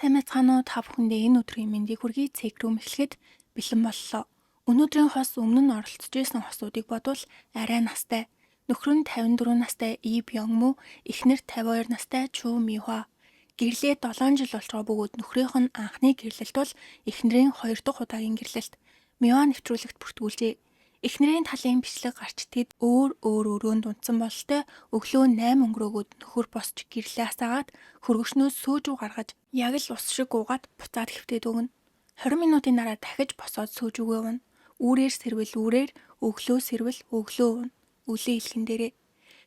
Сайн мэцгаано та бүхэндээ энэ өдрийн мэндийг хүргэе. Цэг рүү эхлэхэд бэлэн боллоо. Өнөөдрийн хос өмнө нь оролцож байсан хосуудыг бодвол арай настай. Нөхөр нь 54 настай И Бёнгмү, эхнэр 52 настай Чу Михва. Гэрлээ 7 жил болж байгаа бөгөөд нөхрийнх нь анхны гэрлэлт бол эхнэрийн 2 дахь удаагийн гэрлэлт. Михва нэвтрүүлэгт бүртгүүлжээ. Эхнэрийн талын бичлэг гарч тэд өөр өрөөнд унтсан бололтой өглөө 8 өнгөрөөгөөд нөхөр босч гэрлээ асаагаад хөргөчнөөс сөөжүү гаргаж яг л ус шиг уугаад буцаад хэвтээд өгнө. 20 минутын дараа дахиж босоод сөөжүүгээ ууна. Үүрээр сэрвэл үүрээр, өглөө сэрвэл өглөө ууна. Үлээ хэлхэн дээрээ.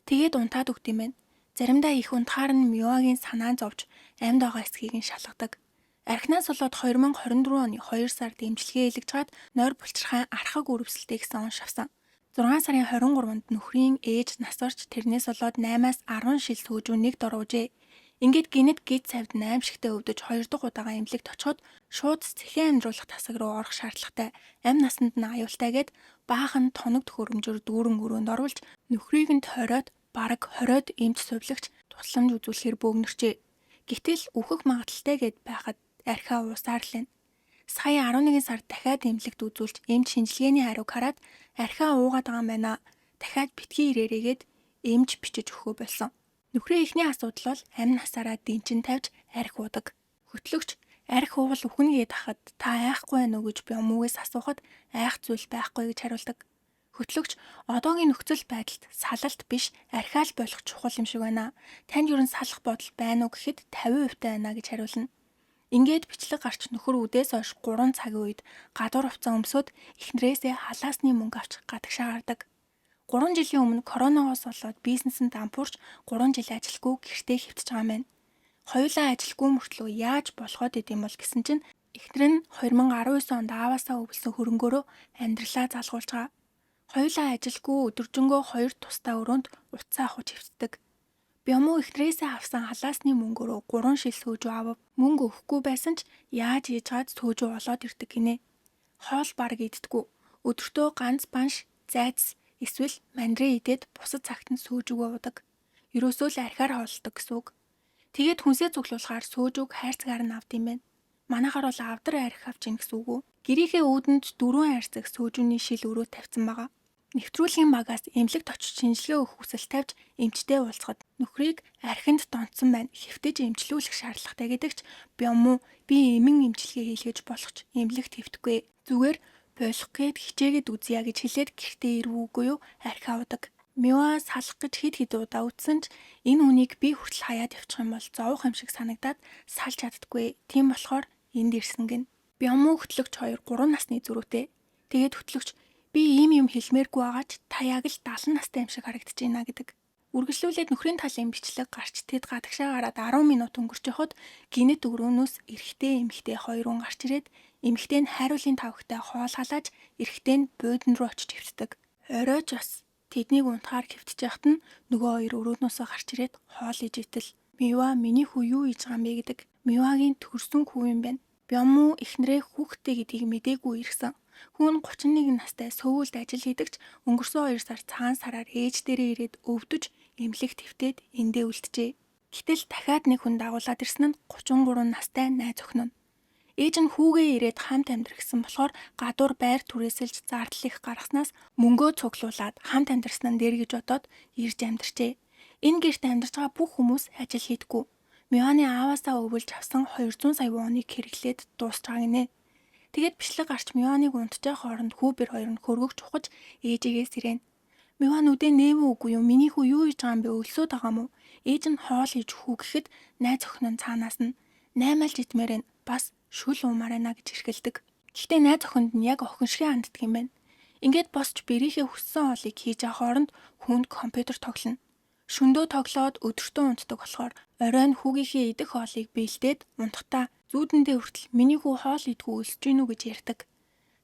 Тэгээд унтаад өгд юм байна. Заримдаа их унтахаар нь Мивагийн санаа зовж амьд байгаа эсхийг нь шалгадаг. Архинаас болоод 2024 оны 2 сард эмчилгээ хийлгэж хаад нойр булчирхайн архаг үрвсэлтэй гэсэн онш авсан. 6 сарын 23-нд нөхрийн ээж нас орч тэрнээс болоод 8-аас 10 шил сөөжүү нэг дорвжээ. Ингээд гинэд гид цавд 8 шигтэй өвдөж 2 дахь удаага эмнэлэгт очиход шууд цэхээ амьдруулах тасаг руу орох шаардлагатай. Амь насанд нь аюултайгээд баахан тоног төхөөрөмжөөр дүүрэн өрөөнд оруулж нөхрийг нь тойроод бараг 20-од эмч сувлагч тусламж үзүүлэхээр бөөгнөрчээ. Гэтэл үхэх магадaltaй гэд байхад архиа уусаар л байна. Сая 11 сард дахиад эмнэлэгт үзүүлж эмч шинжилгээний хариуг хараад архиа уугаад байгаа юм байна. Дахиад битгий ирээрээгээд эмч бичиж өгөхөө болсон. Нөхрийн эхний асуудал бол амь насаараа дэнчин тавьж архи уудаг. Хөтлөгч архи уувал үхнэ гэд хахад та айхгүй байна уу гэж Бёнгмүгээс асуухад айх зүйл байхгүй гэж хариулдаг. Хөтлөгч одоогийн нөхцөл байдалд салалт биш архиал болох чухал юм шиг байна. Танд юу н салах бодол байна уу гэхэд 50% байна гэж хариулна. Ингээд бичлэг гарч нөхөр үдээс хойш 3 цагийн үед гадуур хувцас өмсөд эхнэрээсээ халаасны мөнгө авч гадагшаа гардаг. 3 жилийн өмнө коронавигоос болоод бизнесэнд ампуурч 3 жил ажилгүй гэртээ хэвтэж байгаа юм байна. Хоёулаа ажилгүй мөртлөө яаж болгоод идэм бол гэсэн чинь эхнэр нь 2019 онд ааваасаа өвлсөн хөрөнгөөрөө амьдралаа залгуулж байгаа. Хоёулаа ажилгүй өдөржингөө 2 тусдаа өрөөнд утсаа ахуйж хэвтдэг. Бёнгмү эхнэрээсээ авсан халаасны мөнгөөрөө 3 шил сөөжөө авав. Мөнгө өгөхгүй байсан ч яаж хийж чад сөөжөө олоод ирдэг гинэ. Хоол бараг иддэггүй. Өдөртөө ганц банш, зайц эсвэл мандрин идээд бусад цагт нь сөөжөөгөө удаг. Ерөөсөө л архиар хооллдог гэсэн үг. Тэгээд хүнсээ цуглуулахаар сөөжөөг хайрцагаар нь авд юм байна. Манайхаар бол авдар архи авч ийн гэсэн үг үү? Гэрийнхээ үүдэнд 4 хайрцаг сөөжүүний шил өрөө тавьсан байгаа. Нэвтрүүлгийн багаас эмнэлэгт очиж шинжилгээ өгөх хүсэл тавьж эмчтэй уулзахад нөхрийг архинд донтсон байна. Хэвтэж эмчлүүлэх шаардлагатай гэдэгч Бёнгмү би эмэн эмчилгээ хийлгэж болох ч эмнэлэгт хэвтэхгүй. Зүгээр болох гээд хичээгээд үзье гэж хэлээд гэртээ ирвүүгүй юу архи авдаг. Миваа салах гэж хэд удаа үтсэн ч энэ хүнийг би хүртэл хаяад явчих юм бол зовох юм шиг санагдаад салж чаддаггүй. Тийм болохоор энд ирсэн гин. Бёнгмү хөтлөгч 2 3 насны зөрүүтэй. Тэгээд хөтлөгч би ийм юм хэлмээргүй байгаа ч та яг л 70 настай юм шиг харагдаж байна гэдэг. Үргэлжлүүлээд нөхрийн талын бичлэг гарч тэд гадагшаа гараад 10 минут өнгөрч явахад гинэт өрөөнөөс эрэгтэй эмэгтэй 2 хүн гарч ирээд эмэгтэй нь хайруулын тавхтай хоол халааж эрэгтэй нь буудан руу очиж хэвтдэг. Оройч бас тэднийг унтахаар хэвтэж яхад нь нөгөө 2 өрөөнөөсөө гарч ирээд хоол иж итэл Мива миний хүү юу хийж байгаа юм бэ гэдэг. Мивагийн төрсөн хүү юм байна. Бёнгмү эхнэрээ хүүхдтэй гэдгийг мдээгүй ирсэн. Хүн 31 настай сөүлд ажил хийдэгч өнгөрсөн 2 сар цагаан сараар ээж дээрээ ирээд өвдөж эмнэлэгт хэвтээд эндээ үлджээ. Гэтэл дахиад нэг хүн дагуулад ирсэн нь 33 настай найз охин нь. Ээж нь хүүгээ ирээд хамт амьдрахсан болохоор гадуур байр түрээсэлж зардал их гаргаснаас мөнгөө цуглуулад хамт амьдрсан нь дээр гэж бодоод ирж амьдрчээ. Энэ гэрт амьдарч байгаа бүх хүмүүс ажил хийдэггүй. Миваны ааваасаа өвөлж авсан 200 сая воныг хэрэглээд дуусч байгаа гинэ. Тэгээд бичлэг гарч Миваныг унтжаа хооронд хүүбэр хоёр нь хөргөгч ухаж ээжигээс ирээн. Мива нүдэ нээвэ үгүй юу? Миний хүү юу хийж байгаа юм бэ? Өлсөд байгаа мó? Ээж нь хоол хийж хүү гэхэд найз охин нь цаанаас нь 8-алж идмээр нь бас шүл уумаар байна гэж ирхэлдэг. Гэхдээ найз охинд нь яг охин шиг ханддаг юм байна. Ингээд босч бэрийнхээ хүссэн хоолыг хийж байгаа хооронд хүнд компьютер тоглоно. Шөндөө тоглоод өдөртөө унтдаг болохоор оройн хүүгийнхээ идэх хоолыг бэлдээд унтахтаа зүүдэндээ хүртэл миний хүү хоол идгүй өлсөж гинүү гэж ярьдаг.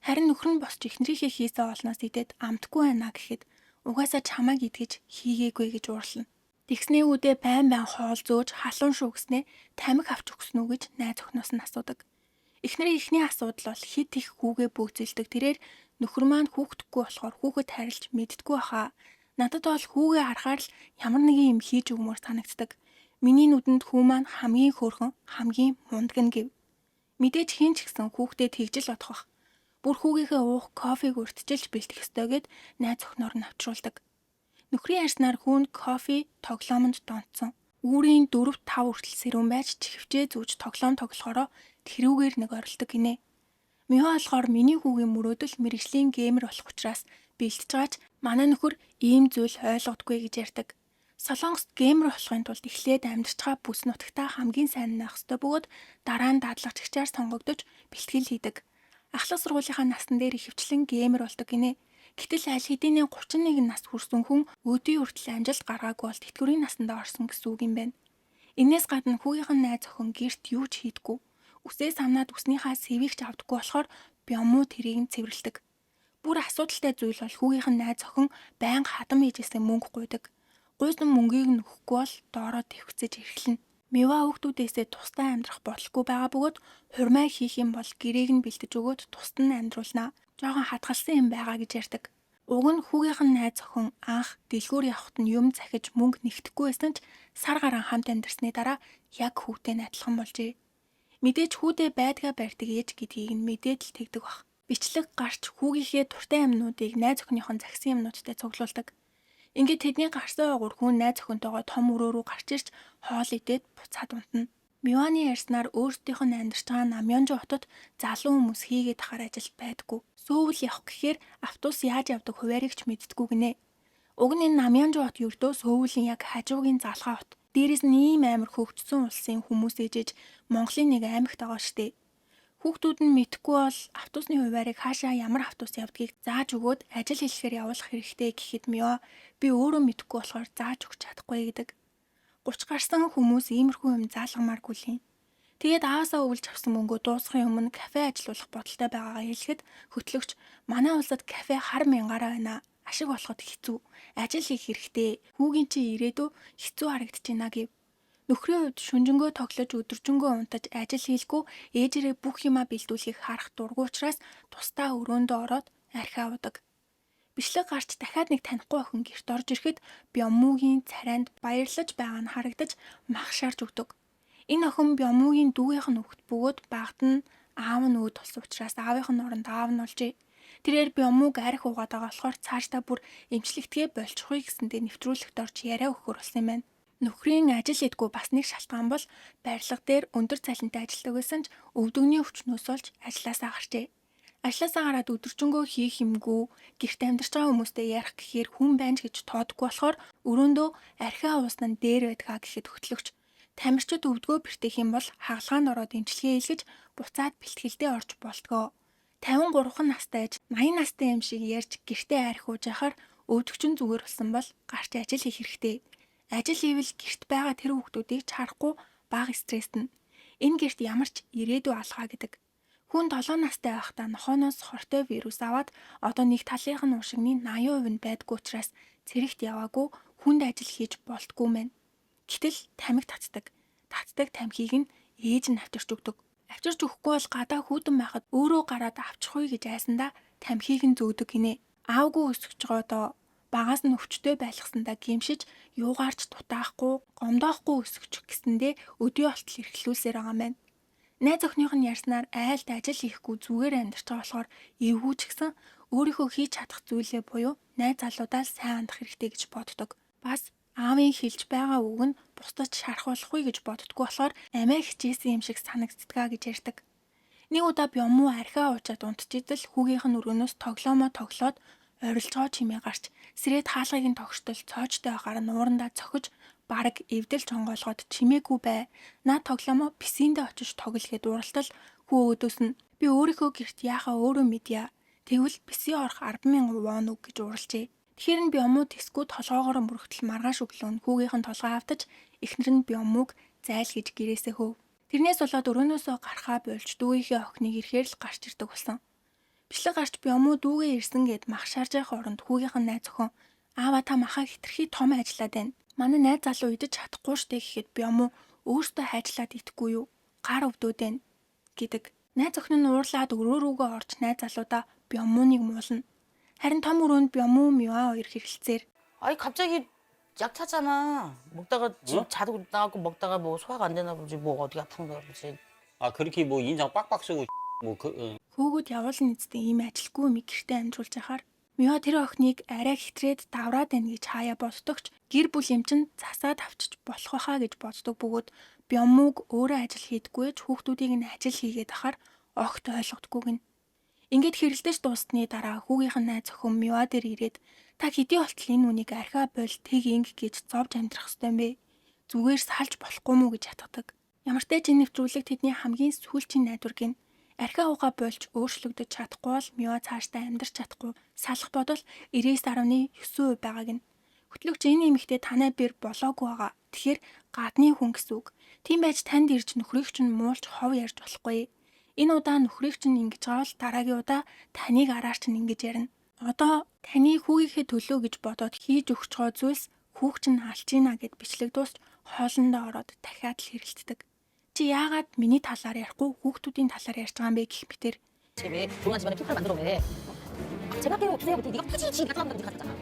Харин нөхөр нь босч эхнэрийнхээ хийсэн хоолноос идээд амтгүй байна гэхэд угаасаа чамайг идгэж хийгээгүй гэж уурлана. Тэгснээ үүдээ байн хоол зөөж халуун шүүгснээ тамхи авч өгсөн үү гэж найз охиноос нь асуудаг. Эхнэрийн эхний асуудал бол хит их хүүгээ бөөцөлдөг. Тэрээр нөхөр маань хүүхдэггүй болохоор хүүхэд харилж мэддэггүй хаа. Надад бол хүүгээ харахаар л ямар нэгэн юм хийж өгмөр санагддаг. Миний нүдэнд хүү маань хамгийн хөөрхөн, хамгийн мундаг нь гэв. Мэдээж хэн ч гэсэн хүүхдэд тэгжил бодох бах. Бүр хүүгийнхээ уух кофег урьдчилж бэлтэх ёстой гэд найз охиноор нь авчруулдаг. Нөхрийн ярьснаар хүүнд кофе тоглоомонд донтсон. Үүрийн 4-5 хүртэл сэрүүн байж чихвчээ зүүж тоглоом тоглохороо тэрүүгээр нэг орилдог гинэ. Мио болохоор миний хүүгийн мөрөөдөл мэрэгжлийн геймер болох учраас бэлтэж гаач манай нөхөр ийм зүйл ойлгодгүй гэж ярьдаг. Солонгост геймер болохын тулд эхлээд амьдарч байгаа бүс нутагтаа хамгийн сайн байх ёстой бөгөөд дараа нь дадлагчаар сонгогдож бэлтгэл хийдэг. Ахлах сургуулийнхаа насн дээр ихэвчлэн геймер болдог гинэ. Гэтэл аль хэдийнэ 31 нас хүрсэн хүн өдөө хүртэл амжилт гаргаагүй бол тэтгэврийн насандаа орсон гэсэн үг юм байна. Инээс гадна хүүгийнх нь найз охин гэрт юу ч хийдэггүй. Үсээ самнаад үснийхаа сэвийг ч авдаггүй болохоор бямуу тэрийг нь цэвэрлдэг. Бүр асуудалтай зүйл бол хүүгийнх нь найз охин байнга хадам хийжсэн мөнгө гуйдаг. Гуйсан мөнгийг нөхгүй бол доороо твхцэж эрхлэнэ. Мива хүүхдүүдээсээ тусдаа амьдрах бодлого байгаа бөгөөд хурмай хийх юм бол гэрээг нь бэлдэж өгөөд тусад нь амьдруулнаа. Жохон хатгалсан юм байгаа гэж ярьдаг. Уг нь хүүгийнх нь найз охин анх дэлгүүр явахад нь юм захиж мөнгө нэгтэхгүй байсан ч сар гарan хамт амьдарсны дараа яг хүүтэй адилхан болжээ. Мэдээж хүүтэй байдгаа барьдаг ээж гэдгийг нь мэдээд л тэгдэг бах. Бичлэг гарч хүүгийнхээ дуртай юмнуудыг найз охиныхон загсан юмнуудтай цуглуулдаг. Ингээд тэдний гарсан ойгоор хүн найз охинтойгоо том өрөө рүү гарч ирж хоол идээд буцаад унтна. Миваны ярьснаар өөрсдийнх нь амьдарч байгаа Намёнжо хотод залуу хүмүүс хийгээд ахаар ажил байдаггүй. Сөөвл явах гэхээр автобус яаж явдаг хуваарийг ч мэддэггүй гинэ. Уг нь энэ Намёнжо хот ердөө сөөвлийн яг хажуугийн залгаа хот. Дээрээс нь ийм амар хөгжсөн улсын хүмүүс ээжэж Монголын нэг аймагт байгаа штэ. Хүүхдүүд нь мэдхгүй бол автобусны хуваарийг хаашаа ямар автобус явдгийг зааж өгөөд ажил хэлэхээр явуулах хэрэгтэй гэхэд Мио би өөрөө мэдхгүй болохоор зааж өгч чадахгүй гэдэг. 30 гарсан хүмүүс иймэрхүү юм заалгамааргүй л юм. Тэгээд аавсаа өвлж авсан мөнгөө дуусгахын өмнө кафе ажиллуулах бодолтой байгаагаа хэлэхэд хөтлөгч манай улсад кафе хар мянгаараа байна. Ашиг болоход хэцүү. Ажил хийх хэрэгтэй. Хүүгийн чи ирээдүй хэцүү харагдаж байна гэв. Нөхрийн хувьд шүнжэнгөө тоглож өдөржингөө унтаж ажил хийлгүй ээжээрээ бүх юмаа бэлдүүлэхийг харах дургүй учраас тусдаа өрөөндөө ороод архиа удаг. Бичлэг гарч дахиад нэг танихгүй охин гэрт орж ирэхэд Бямуугийн царайнд баярлаж байгаа нь харагдаж махшаарч өгдөг. Энэ охин Бямуугийн дүүгийнх нь хөвгт бөгөөд багт нь аав нь өөд болсон учраас аавынх нь оронд аав нь олжээ. Тэрээр Бямууг арх угаад байгаа болохоор цаашдаа бүр эмчлэгтгээ болчихгүй гэсэндээ нэвтрүүлэгт орж яриа өгөхөр болсон юм байна. Нөхрийн ажил идэггүй бас нэг шалтгаан бол барилга дээр өндөр цалинтай ажилладаг байсан ч өвдөгний өвчнөөс олж ажилласаа гарчээ. Ажилласаа гараад өдөржингөө хийх юмгүй гэрт амьдарч байгаа хүмүүстэй ярих гэхээр хүн байна гэж тоодгүй болохоор өрөөндөө архиа уусна дээр байдгаа гэхэд хөтлөгч тамирчид өвдгөө бэртэх юм бол хагалгаанд ороод эмчилгээ хийлгэж буцаад бэлтгэлдээ орж болтгоо. 53 настай аж 80 настай юм шиг ярьж гэртээ арх ууж яхаар өвдөгчин зүгээр болсон бол гарч ажил хийх хэрэгтэй. Ажил хийвэл гэрт байгаа тэр хүүхдүүдийг ч харахгүй бага стресстэн. Энэ гэрт ямар ч ирээдүй алгаа гэдэг. Хүн 7 настай байхдаа нохооноос хортой вирус аваад одоо нэг талынх нь уушигны 80% нь байдгүй учраас цэрэгт яваагүй хүнд ажил хийж болтгүй мэн. Гэтэл тамхи татдаг. Татдаг тамхиг нь ээж нь авчирч өгдөг. Авчирч өгөхгүй бол гадаа хүүтэн байхад өөрөө гараад авчихгүй гэж айсандаа тамхиг нь зөөдөг гинэ. Аавгүй өсөж байгаа доо багаас нь өвчтөй байлгасандаа гимшиж юугаарч дутаахгүй гомдоохгүй өсгөчих гэсэндээ өдөө болтол эрхлүүлсээр байгаа мэн. Найз охиных нь ярьснаар айлд ажил хийхгүй зүгээр амьдарч байгаа болохоор эвгүй ч гэсэн өөрийнхөө хийж чадах зүйлээ буюу найз залуудаа сайн хандах хэрэгтэй гэж боддог. Бас аавын хэлж байгаа үг нь бусдад шархуулахгүй гэж боддгоо болохоор амиа хичээсэн юм шиг санагддгаа гэж ярьдаг. Нэг удаа Бямуу архиа уучаад унтчихидэл хүүгийнх нь өрөөнөөс тоглоомоо тоглоод орилжгоо чимээ гарч сэрээд хаалгыг нь тогштол цоочтой байхаар нуурандаа цохиж бараг эвдэл чонгоолгоод чимээгүй бай. Наа тоглоомоо писэндээ очиж тоглоход уралтал хүү өөдөөс нь би өөрийнхөө гэрт яахаа өөрөө мэдье. Тэгвэл писээ орох 10,000 вон үг гэж уралжээ. Тэгэхээр нь Бямуу тэсгүү толгоогоор мөрөгтөл маргааш өглөө хүүгийнх нь толгой автаж эхнэр нь Бямууг зайл гэж гэрээсээ хөөв. Тэрнээс болоод өрөөнөөсөө гарахаа болж дүүгийнхээ охиныг ирэхээр л гарч ирдэг болсон. Бичлэг гарч Бямуу дүүгээ ирсэн гэд махшаарж явах оронд хүүгийнх нь найз охин аава та махаа хитрхи том ажиллаад байна. Манай найз залуу идэж чадахгүй штэ гэхэд Бямуу өөртөө хайжлаад идэхгүй юу? Гар өвдөөд байна гэдэг. Найз охин нь уурлаад өрөө рүүгээ орж найз залуудаа Бямууныг муулна. Харин том өрөөнд Бямуу Миа хоёр хэрэлцээр 갑자기 약 차잖아. 먹다가 지금 자도 나가고 먹다가 뭐 소화가 안 되나 보지. 뭐 어디 아픈가 보지. 아 그렇게 뭐 인상 빡빡 쓰고 Хөөгд явуулна эцтэй ийм ажилгүй миг гэртээ амжуулж яхаар Мио тэр охиныг арай хэтрээд давраад байна гэж хаяа боддогч гэр бүл юм чин засаад авчиж болох байхаа гэж боддог бөгөөд Бяммуг өөрөө ажил хийдэггүй ч хүүхдүүдийг нь ажил хийгээд ахаар огт ойлгодоггүй гин. Ингээд хэрэлдэж дуусны дараа хүүгийнх нь найз охин Мио дээр ирээд та хэдий болтол энэ үнийг архиа бойл тэг инг гэж зовж амьдрах ёстой юм бэ? Зүгээр салж болохгүй мүү гэж хатгадаг. Ямар ч тач энэ нэвтрүүлэг тэдний хамгийн сүүлчийн найдвар гин. Архиа угаа болж өөрчлөгдөж чадахгүй бол Мио цаашдаа амьдрч чадахгүй салах бодвол 99.9% байгааг нь. Хөтлөгч энэ эмэгтэй танай бэр болоогүй байгаа. Тэгэхээр гадны хүн гэсэн үг. Тийм байж танд ирж нөхрийг чинь муулж хов ярьж болохгүй. Энэ удаа нөхрийг чинь ингэж авал дараагийн удаа таныг араар чинь ингэж ярина. Одоо таны хүүгийнхээ төлөө гэж бодоод хийж өгч байгаа зүйлс хүүг чинь алж ийна гэд бичлэг дуусч хоолндоо ороод дахиад л хэрэлддэг. Чи яагаад миний талаар ярихгүй хүүхдүүдийн талаар ярьж байгаа юм бэ гэх мэтэр 왜 조용한 집안에 핑크를 만들어 왜? 제가 할게요. 없으세요. 근데 네가 굳이 지금 가져가면 네가 갔잖아.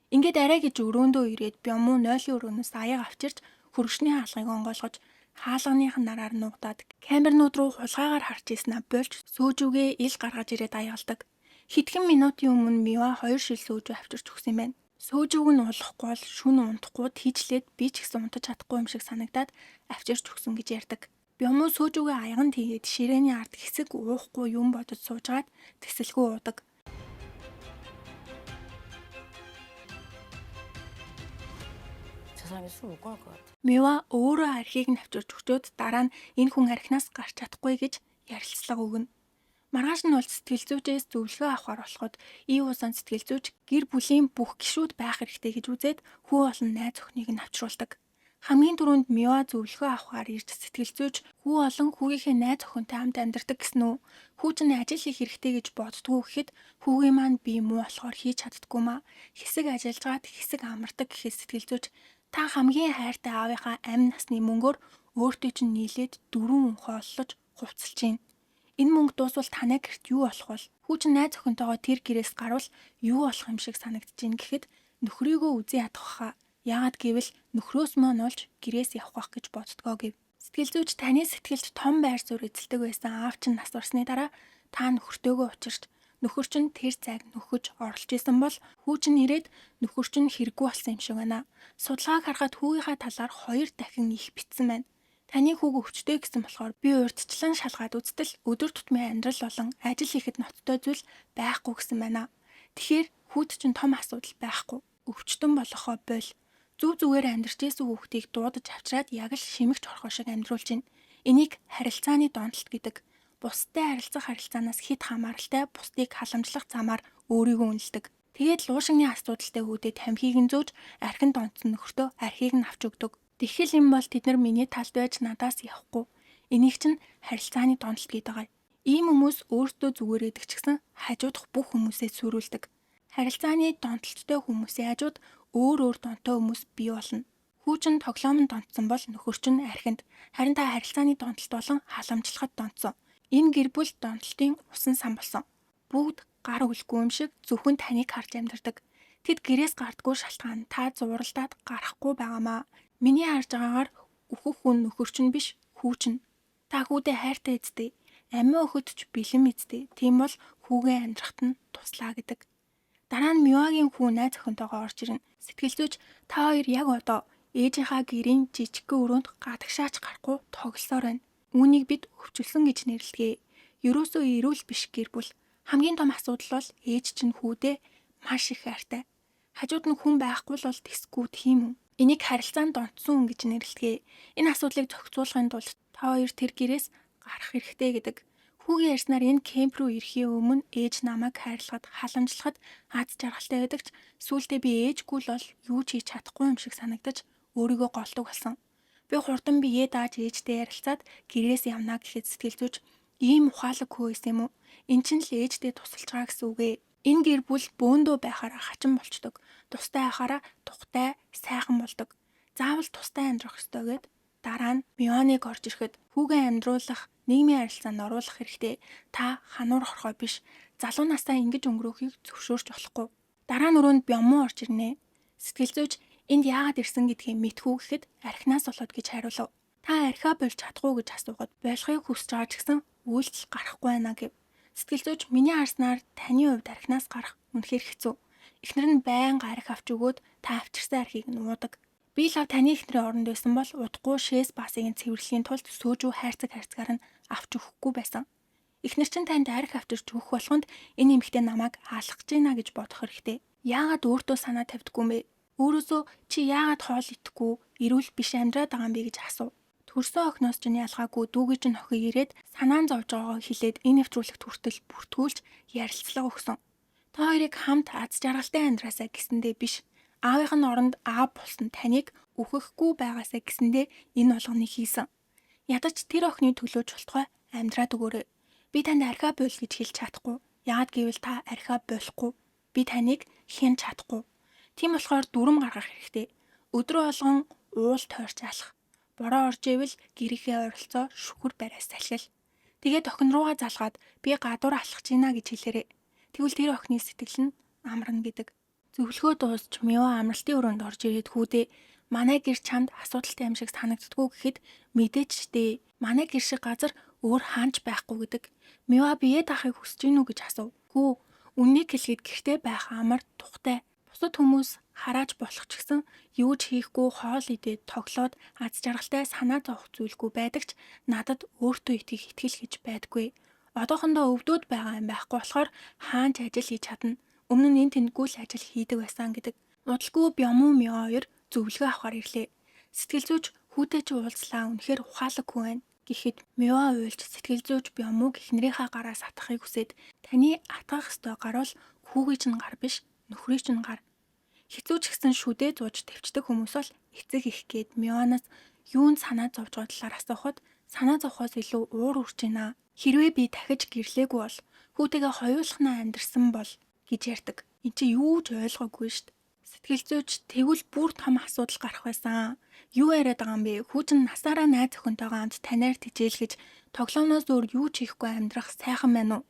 ингээд арай гэж өрөөндөө ирээд Бямму нойлын өрөөнөөс аяг авчирч хөргөшний хаалгыг онгойлгож хаалганых нараар нуугдаад камернууд руу хулгайгаар харж ийснаа болж сөөжүүгээ ил гаргаж ирээд аягалдаг. Хэдхэн минутын өмнө Мио 2 шил сөөжөө авчирч өгсөн юм байна. Сөөжүүг нь уулахгүй бол шүн унтахгүй тийчлээд би ч гэсэн унтаж чадахгүй юм шиг санагдаад авчирч өгсөн гэж ярьдаг. Бямму сөөжүүгээ аяган тийгээд ширээний ард хэсэг уухгүй юм бодож суужгаад тэсэлгүй уудаг. 저 사람이 술 못 끊을 것 같아. Мио өөрөө архийг нь авчирч өгчөөд дараа нь энэ хүн архинаас гарч чадахгүй гэж ярилцлага өгнө. Маргааш нь бол сэтгэл зүйчээс зөвлөгөө авахар болоход ий усан сэтгэл зүйч гэр бүлийн бүх гишүүд байх хэрэгтэй гэж үзээд хүү олон найз охиныг нь авчруулдаг. Хамгийн түрүүнд Мио зөвлөгөө авахар ирж сэтгэл зүйч хүү олон хүүгийнхээ найз охинтой хамт амьдардаг гэсэн үү? Хүү чинь ажил хийх хэрэгтэй гэж боддгоо гэхэд хүүгийн маань би муу болохоор хийж чаддгүй маа. Хэсэг ажиллажгаад хэсэг амардаг гэхэд сэтгэл зүйч та хамгийн хайртай аавынхаа амь насны мөнгөөр өөртөө чинь нийлээд 4 өнхөө оллож хувцалж байна. Энэ мөнгө дуусвал танай гэрт юу болох вэ? Хүүчин найз охинтойгоо тэр гэрээс гарвал юу болох юм шиг санагдаж байна гэхэд нөхрийгөө үзэн ядах хаа. Яагаад гэвэл нөхрөөс мөн олж гэрээс явах байх гэж боддгоо гэв. Сэтгэл зүйч таны сэтгэлд том байр суурь эзэлдэг байсан аав чинь нас барсны дараа та нөхөртөөгөө учирч нөхөр чинь тэр цаг нөхөж оролж исэн бол хүү чинь ирээд нөхөр чинь хэрэггүй болсон юм шиг байна. Судалгааг харахад хүүгийнхаа талаар 2 дахин их битсэн байна. Таны хүүг өвчтөй гэсэн болохоор би урьдчилан шалгаад үзтэл өдөр тутмын амьдрал болон ажил хийхэд ноцтой зүйл байхгүй гэсэн байна. Тэгэхээр хүүд чинь том асуудал байхгүй. Өвчтөн болохоо бойл. Зүв зүгээр амьдарч исэн хүүхдийг дуудаж авчираад яг л шимэгч орхоо шиг амьдруулж байна. Энийг харилцааны донтолт гэдэг. Бусдад харилцах харилцаанаас хэд хамааралтай бусдыг халамжлах замаар өөрийгөө үнэлдэг. Тэгээд луушигны асуудалтай хүүдэд тамхиг нь зөөж архинд онцсон нөхөртөө архийг нь авч өгдөг. Тэгхэл юм бол тэд нар миний талд байж надаас явахгүй. Энийг чинь харилцааны донтолт гэдэг байгаа. Ийм хүмүүс өөртөө зүгээр эдэг ч гэсэн хажуудах бүх хүмүүсээ сүрүүлдэг. Харилцааны донтолттой хүмүүсийн хажууд өөр донтой хүмүүс бий болно. Хүүчин тоглоомд донтсон бол нөхөр чинь архинд, харин та харилцааны донтолт болон халамжлахад донтсон. Энэ гэр бүл донтолтын усан сан болсон. Бүгд гар үлгүй юм шиг зөвхөн таныг харж амьдардаг. Тэд гэрээс гардггүй шалтгаан та зууралдаад гарахгүй байгаамаа. Миний харж байгаагаар өөхөх хүн нөхөр чинь биш, хүү чинь. Та хүүдээ хайртай эзтэй, амиа өгөхөд ч бэлэн эзтэй. Тийм бол хүүгээ амьдрахад нь туслаа гэдэг. Дараа нь Миогийн хүү найз охинтойгоо орж ирнэ. Сэтгэл зүйч та хоёр яг одоо ээжийнхаа гэрийн жижигхэн өрөөнд гадагшаач гарахгүй тоглосоор байна. Үүнийг бид өвчлсөн гэж нэрлэдэг. Ерөөсөө эрүүл биш гэр бүл. Хамгийн том асуудал бол ээж чинь хүүдээ маш их хайртай. Хажууд нь хүн байхгүй бол тэсгүй тийм үү? Энийг харилцаанд донтсон хүн гэж нэрлэдэг. Энэ асуудлыг зохицуулахын тулд та хоёр тэр гэрээс гарах хэрэгтэй гэдэг. Хүүгийн ярьснаар энэ кемп рүү ирэхийн өмнө ээж намайг хайрлахад, халамжлахад аз жаргалтай байдаг ч сүүлдээ би ээжгүй л бол юу ч хийж чадахгүй юм шиг санагдаж өөрийгөө голдог болсон. Би хурдан биеэ дааж ээжтэй ярилцаад гэрээс явна гэхэд сэтгэл зүйч ийм ухаалаг хөө байсан юм уу? Энд чинь л ээжтэй тусалж байгаа гэсэн үг ээ. Энэ гэр бүл бөөндөө байхаараа хачин болчдөг. Тустай байхаараа тухтай, сайхан болдог. Заавал тустай амьдрах ёстой гэд дараа нь Мионыг орж ирэхэд хүүгээ амьдруулах, нийгмийн харилцаанд оруулах хэрэгтэй. Та хануур хорхой биш. Залуу насаа ингэж өнгөрөөхийг зөвшөөрч болохгүй. Дараа нь өрөөнд Бямму орж ирнэ. Сэтгэл зүйч энд яагаад ирсэн гэдгийг мэдхүү гэхэд архинаас болоод гэж хариулав. Та архиа болж чадахгүй гэж асуугаад болохыг хүсэж байгаа ч гэсэн үйлдэл гарахгүй байна гэв. Сэтгэл зүйч миний харснаар таны хувьд архинаас гарах үнэхээр хэцүү. Эхнэр нь байнга архи авч өгөөд та авчирсан архийг нь уудаг. Би л таны эхнэрийн оронд байсан бол удахгүй шээс басыг цэвэрлэхийн тулд сөөжүү хайрцаг нь авч өгөхгүй байсан. Эхнэр чинь танд архи авчирч өгөх болгонд энэ эмэгтэй намайг хаалгах гэж байна гэж бодох хэрэгтэй. Яагаад өөртөө санаа тавьдаггүй юм бэ? Өөрөөсөө чи яагаад хоол идэхгүй, эрүүл биш амьдраад байгаа юм бэ гэж асуу. Төрсөн охиноос чинь ялгаагүй дүүгийн чинь охин ирээд санаан зовж байгаагаа хэлээд энэ нэвтрүүлэгт хүртэл бүртгүүлж ярилцлага өгсөн. Та хоёрыг хамт аз жаргалтай амьдраасаа гэсэндээ биш. Аавынх нь оронд аав болсон таныг үхэхгүй байгаасаа гэсэндээ энэ болгоныг хийсэн. Ядаж тэр охины төлөө чултгай амьдраад өгөөрэй. Би танд архиа буйл гэж хэлж чадахгүй. Яагад гэвэл та архиа болохгүй. Би таныг хянж чадахгүй. Тийм болохоор дүрм гаргах хэрэгтэй. Өдрөө болгон уул тойрч алах. Бороо орж ивэл гэрийнхээ ойролцоо шүхэр бариас салхил. Тэгээд охин руугаа залгаад би гадуур алхаж гинэ гэж хэлээрэй. Тэгвэл тэр охины сэтгэл нь амарна гэдэг. Зөвлөгөө дуусч Мива амралтын өрөөнд орж ирээд хүүдээ манай гэр чамд асуудалтай юм шиг санагддгүү гэхэд мэдээч дээ. Манай гэр шиг газар өөр хаанч байхгүй гэдэг. Мива бие даахыг хүсэж гинүү гэж асуув. Хүү, үннийг хэлгээд гэртээ байх амар тухтай. Бусад хүмүүс харааж болох ч гэсэн юу ч хийхгүй хоол идээд тоглоод аз жаргалтай санаа зовох зүйлгүй байдаг ч надад өөртөө итгэх итгэл гэж байдаггүй. Одоохондоо өвдөд байгаа юм байхгүй болохоор хаанч ажил хийж чадна. Өмнө нь энэ тэндгүй л ажил хийдэг байсан гэдэг. Удалгүй Бямуу Мио хоёр зөвлөгөө авахар ирлээ. Сэтгэл зүйч хүүтэй чи уулзлаа үнэхээр ухаалаггүй байна. Гэхэд Мио уйлж сэтгэл зүйч Бямууг эхнэрийнхээ гараас атгахыг хүсээд таны атгах ёстой гар бол хүүгийн чинь гар биш, нөхрийн чинь гар. Хэцүү ч гэсэн шүдээ зууж төвчдөг хүмүүс бол эцэг их гээд Мионоос юунд санаа зовж байгаа талаар асуухад санаа зовхоос илүү уур урж байна. Хэрвээ би дахиж гэрлээгүй бол хүүтэйгээ хоёулахнаа амьдэрсэн бол гэж ярьдаг. Энд чи юу ч ойлгоогүй штт. Сэтгэл зүйч тэгвэл бүр том асуудал гарах байсан. Юу яриад байгаа юм бэ? Хүү чин насаараа найз охинтойгоо хамт танаар тижээлгэж тоглоомноос өөр юу ч хийхгүй амьдрах сайхан байна уу?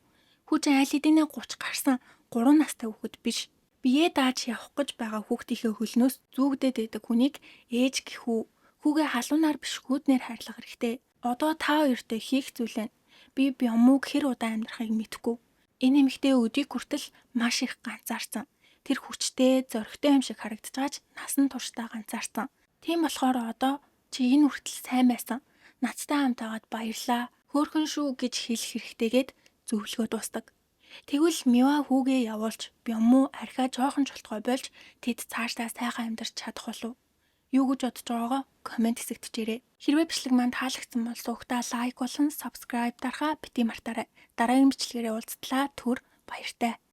Хүү чин аль хэдийнэ 30 гарсан 3 настай хүүхэд биш. Бие дааж явах гэж байгаа хүүхдийнхээ хөлнөөс зүүгдээд байдаг хүнийг ээж гэхүү. Хүүгээ халуунаар биш хүүднээр хайрлах хэрэгтэй. Одоо та хоёртой хийх зүйл байна. Би Бямууг хэр удаан амьдрахыг мэдэхгүй. Энэ эмэгтэй өдийг хүртэл маш их ганцаарсан. Тэр хүчтэй, зоригтой юм шиг харагдаж байгаач насан туршдаа ганцаарсан. Тийм болохоор одоо чи энэ хүртэл сайн байсан. Надтай хамт байгаад баярлаа. Хөөрхөн шүү гэж хэлэх хэрэгтэйгээд зөвлөгөө дуустдаг. Тэгвэл Мива хүүгээ явуулж Бямуу архиа жоохон чултгой болж тэд цаашдаа сайхан амьдарч чадах болов. Юу гэж бодож байгаагаа комент хэсэгт чирээ. Хэрвээ бичлэг манд таалагдсан бол суугтаа лайк болон subscribe дарахаа бити мартаарай. Дараагийн бичлэгээрээ уулзтлаа. Түр баяртай.